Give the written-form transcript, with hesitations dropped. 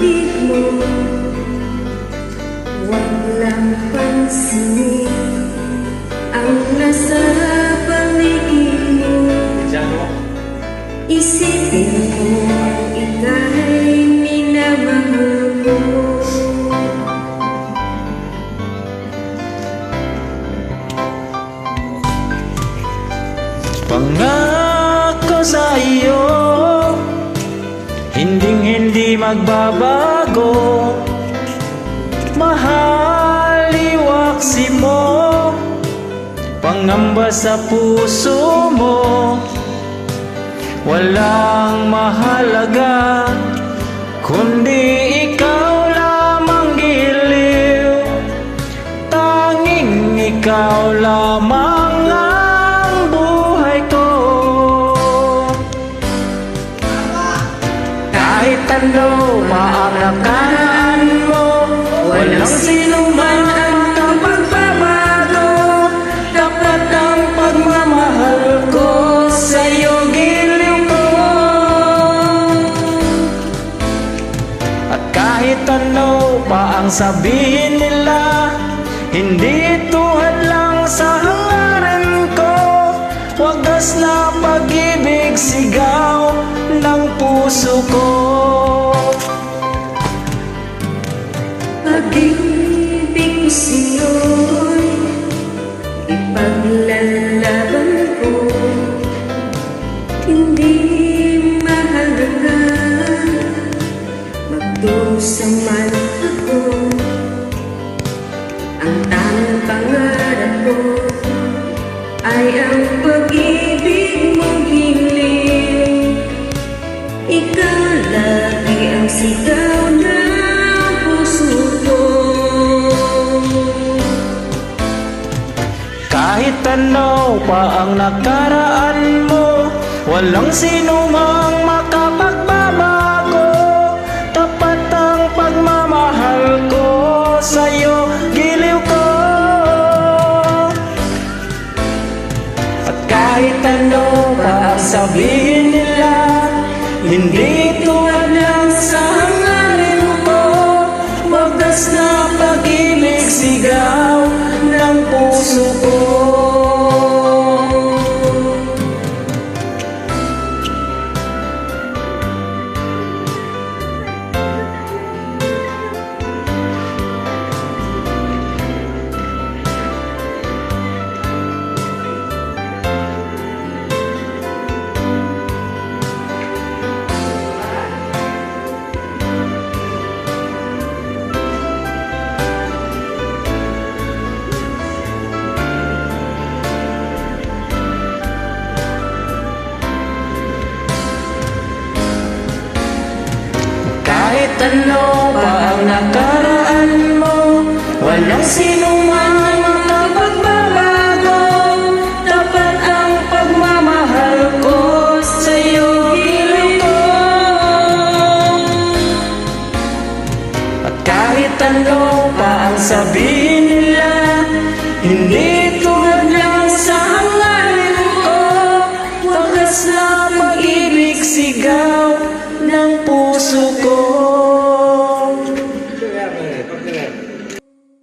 pag-ibig mo, huwag lang pansinin ang nasa paligid mo. Isipin mo ika'y minamahal mo. Pangako sa iyo, hindi magbabago. Mahal, iwaksi mo, pangamba sa puso mo. Walang mahalaga kundi ikaw lamang giliw. Tanging ikaw lamang ang buhay ko. Kahit ano pa ang nakaraan mo, walang sino man ang kapagbabago. Dapat ang pagmamahal ko sa'yo giliw ko. At kahit ano pa ang sabihin nila, hindi tuhad lang sa hangarin ko. Wagas na pag-ibig, sigaw ng puso ko. Pag-ibig ko sa'yo'y ipaglalaban ko. Hindi mahalaga magdusa man ako. Ang tanging pangarap ko ay ang pag-ibig mong hiling. Ikaw lagi ang sigaw ng puso ko. Kahit ano pa ang nakaraan mo, walang sino mang makapagbabago. Tapat ang pagmamahal ko sa'yo, giliw ko. At kahit ano pa ang sabihin nila, hindi tulad lang sa hangarin ko. Wagas na pag-ibig, sigaw ng puso ko. Kahit ano pa ang nakaraan mo, walang sino man makapagbabago. Dapat ang pagmamahal ko sa'yo, giliw ko. At kahit ano pa ang sabihin nila, hindi